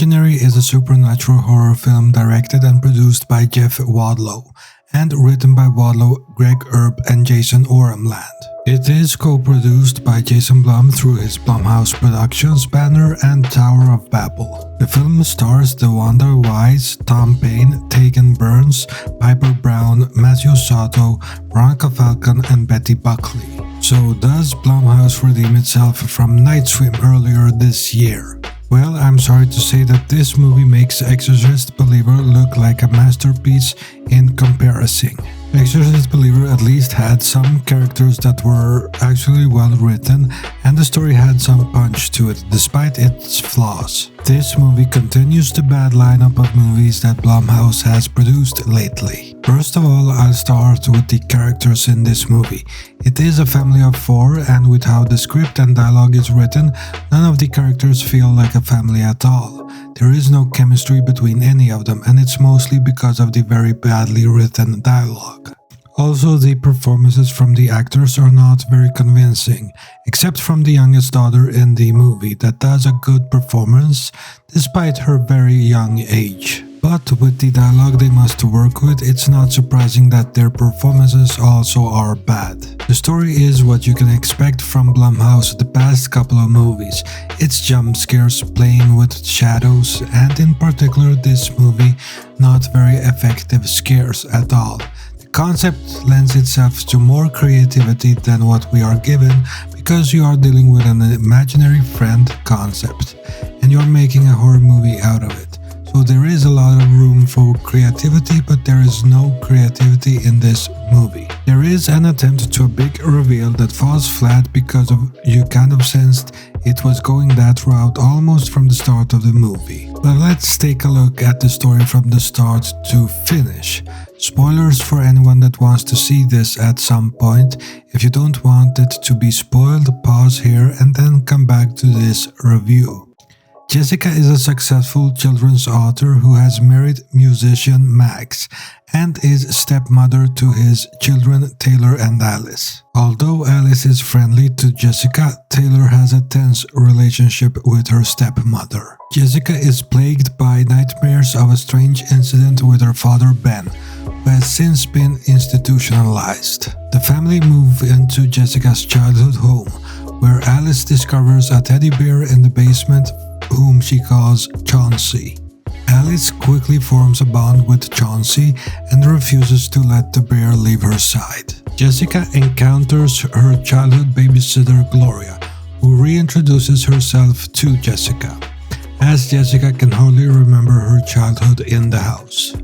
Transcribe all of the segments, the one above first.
Imaginary is a supernatural horror film directed and produced by Jeff Wadlow and written by Wadlow, Greg Erb, and Jason Oramland. It is co-produced by Jason Blum through his Blumhouse Productions banner and Tower of Babel. The film stars DeWanda Wise, Tom Payne, Tegan Burns, Piper Brown, Matthew Soto, Veronica Falcon, and Betty Buckley. So does Blumhouse redeem itself from Nightswim earlier this year? Well, I'm sorry to say that this movie makes Exorcist Believer look like a masterpiece in comparison. Exorcist Believer at least had some characters that were actually well written, and the story had some punch to it despite its flaws. This movie continues the bad lineup of movies that Blumhouse has produced lately. First of all, I'll start with the characters in this movie. It is a family of four, and with how the script and dialogue is written, none of the characters feel like a family at all. There is no chemistry between any of them, and it's mostly because of the very badly written dialogue. Also, the performances from the actors are not very convincing, except from the youngest daughter in the movie that does a good performance despite her very young age. But with the dialogue they must work with, it's not surprising that their performances also are bad. The story is what you can expect from Blumhouse the past couple of movies. It's jump scares, playing with shadows, and in particular this movie, not very effective scares at all. The concept lends itself to more creativity than what we are given because you are dealing with an imaginary friend concept, and you're making a horror movie out of it. So there is a lot of room for creativity, but there is no creativity in this movie. There is an attempt to a big reveal that falls flat because you kind of sensed it was going that route almost from the start of the movie. But let's take a look at the story from the start to finish. Spoilers for anyone that wants to see this at some point. If you don't want it to be spoiled, pause here and then come back to this review. Jessica is a successful children's author who has married musician Max and is stepmother to his children Taylor and Alice. Although Alice is friendly to Jessica, Taylor has a tense relationship with her stepmother. Jessica is plagued by nightmares of a strange incident with her father Ben, who has since been institutionalized. The family move into Jessica's childhood home, where Alice discovers a teddy bear in the basement whom she calls Chauncey. Alice quickly forms a bond with Chauncey and refuses to let the bear leave her side. Jessica encounters her childhood babysitter Gloria, who reintroduces herself to Jessica, as Jessica can hardly remember her childhood in the house.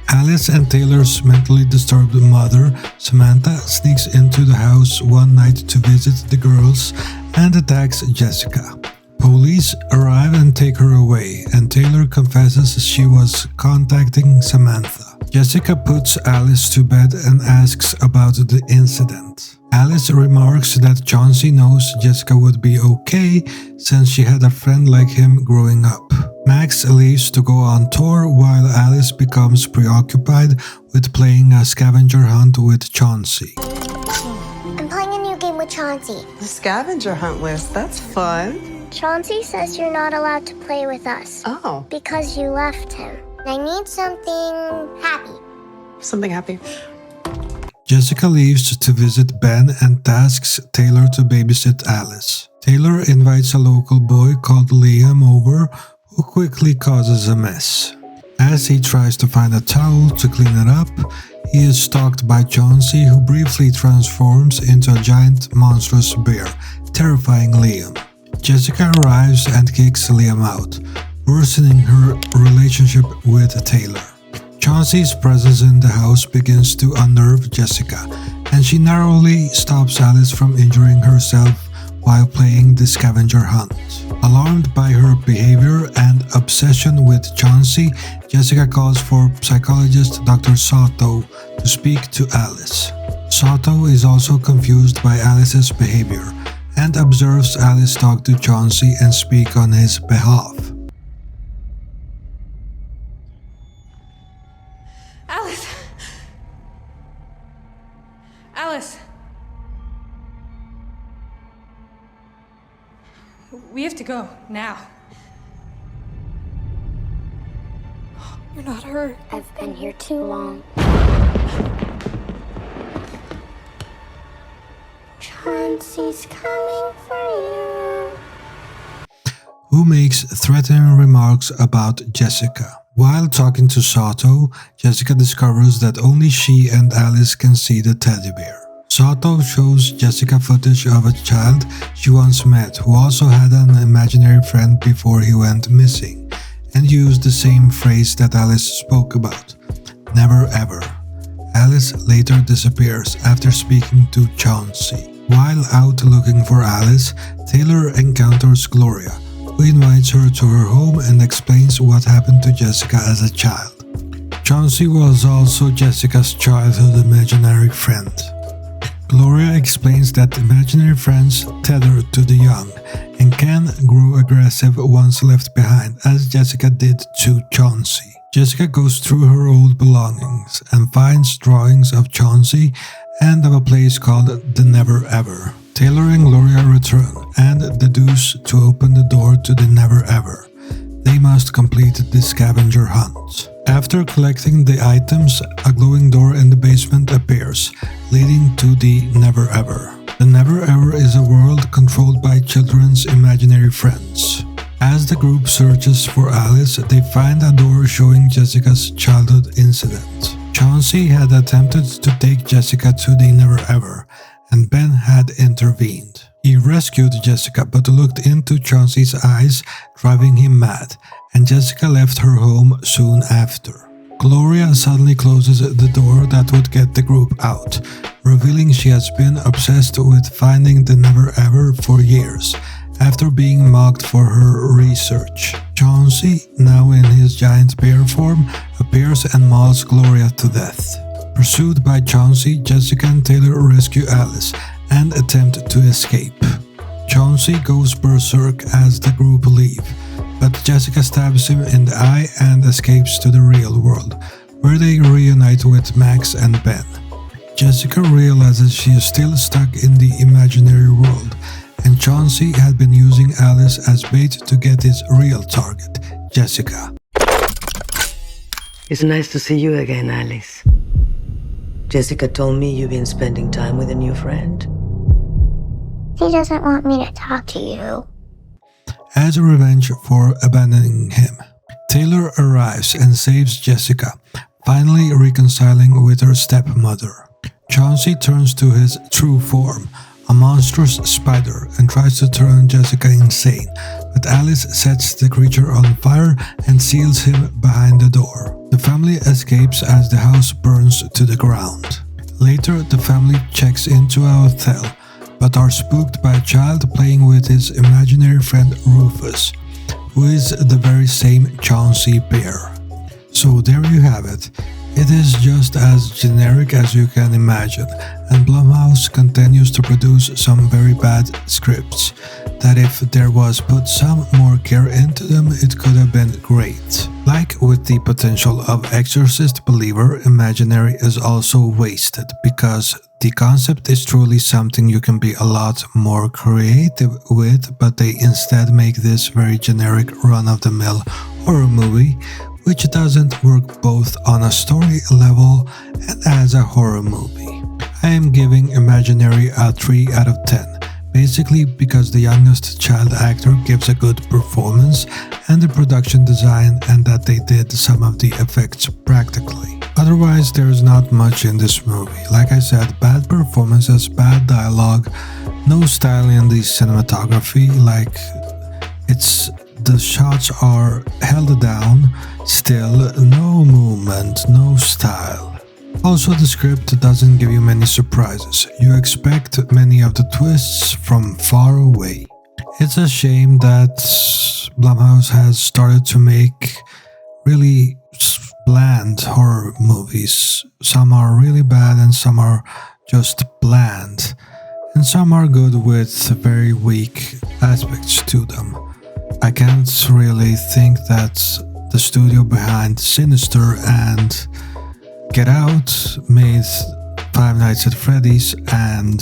Alice and Taylor's mentally disturbed mother, Samantha, sneaks into the house one night to visit the girls and attacks Jessica. Police arrive and take her away, and Taylor confesses she was contacting Samantha. Jessica puts Alice to bed and asks about the incident. Alice remarks that Chauncey knows Jessica would be okay since she had a friend like him growing up. Max leaves to go on tour while Alice becomes preoccupied with playing a scavenger hunt with Chauncey. I'm playing a new game with Chauncey. The scavenger hunt list, that's fun. Chauncey says you're not allowed to play with us. Oh. Because you left him. I need something happy. Something happy. Jessica leaves to visit Ben and tasks Taylor to babysit Alice. Taylor invites a local boy called Liam over, who quickly causes a mess. As he tries to find a towel to clean it up, he is stalked by Chauncey, who briefly transforms into a giant monstrous bear, terrifying Liam. Jessica arrives and kicks Liam out, worsening her relationship with Taylor. Chauncey's presence in the house begins to unnerve Jessica, and she narrowly stops Alice from injuring herself while playing the scavenger hunt. Alarmed by her behavior and obsession with Chauncey, Jessica calls for psychologist Dr. Soto to speak to Alice. Soto is also confused by Alice's behavior and observes Alice talk to Chauncey and speak on his behalf. Alice! Alice! We have to go, now. You're not her. I've been here too long. Chauncey's coming for you. Who makes threatening remarks about Jessica. While talking to Sato, Jessica discovers that only she and Alice can see the teddy bear. Sato shows Jessica footage of a child she once met who also had an imaginary friend before he went missing, and used the same phrase that Alice spoke about, never ever. Alice later disappears after speaking to Chauncey. While out looking for Alice, Taylor encounters Gloria, who invites her to her home and explains what happened to Jessica as a child. Chauncey was also Jessica's childhood imaginary friend. Gloria explains that imaginary friends tether to the young and can grow aggressive once left behind, as Jessica did to Chauncey. Jessica goes through her old belongings and finds drawings of Chauncey and of a place called the Never Ever. Taylor and Gloria return and deduce to open the door to the Never Ever. They must complete the scavenger hunt. After collecting the items, a glowing door in the basement appears, leading to the Never Ever. The Never Ever is a world controlled by children's imaginary friends. As the group searches for Alice, they find a door showing Jessica's childhood incident. Chauncey had attempted to take Jessica to the Never Ever, and Ben had intervened. He rescued Jessica but looked into Chauncey's eyes, driving him mad, and Jessica left her home soon after. Gloria suddenly closes the door that would get the group out, revealing she has been obsessed with finding the Never Ever for years, after being mocked for her research. Chauncey, now in his giant bear form, appears and mauls Gloria to death. Pursued by Chauncey, Jessica and Taylor rescue Alice and attempt to escape. Chauncey goes berserk as the group leave, but Jessica stabs him in the eye and escapes to the real world, where they reunite with Max and Ben. Jessica realizes she is still stuck in the imaginary world, and Chauncey had been using Alice as bait to get his real target, Jessica. It's nice to see you again, Alice. Jessica told me you've been spending time with a new friend. He doesn't want me to talk to you. As a revenge for abandoning him, Taylor arrives and saves Jessica, finally reconciling with her stepmother. Chauncey turns to his true form, a monstrous spider, and tries to turn Jessica insane, but Alice sets the creature on fire and seals him behind the door. The family escapes as the house burns to the ground. Later, the family checks into a hotel, but are spooked by a child playing with his imaginary friend Rufus, who is the very same Chauncey bear. So there you have it. It is just as generic as you can imagine, and Blumhouse continues to produce some very bad scripts that if there was put some more care into them, it could have been great. Like with the potential of Exorcist Believer, imaginary is also wasted, because the concept is truly something you can be a lot more creative with, but they instead make this very generic run-of-the-mill horror movie, which doesn't work both on a story level and as a horror movie. I am giving Imaginary a 3 out of 10, basically because the youngest child actor gives a good performance, and the production design, and that they did some of the effects practically. Otherwise, there's not much in this movie. Like I said, bad performances, bad dialogue, no style in the cinematography, like the shots are held down, still no movement, no style. Also, the script doesn't give you many surprises. You expect many of the twists from far away. It's a shame that Blumhouse has started to make really bland horror movies. Some are really bad and some are just bland. And some are good with very weak aspects to them. I can't really think that the studio behind Sinister and Get Out made Five Nights at Freddy's and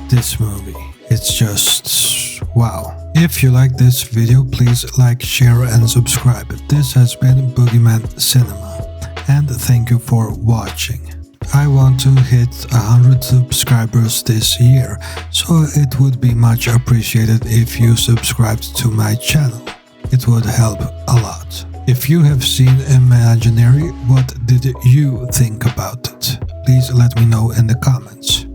this movie. It's just wow. If you like this video, please like, share and subscribe. This has been Boogeyman Cinema, and thank you for watching. I want to hit 100 subscribers this year, so it would be much appreciated if you subscribed to my channel. It would help a lot. If you have seen Imaginary, what did you think about it? Please let me know in the comments.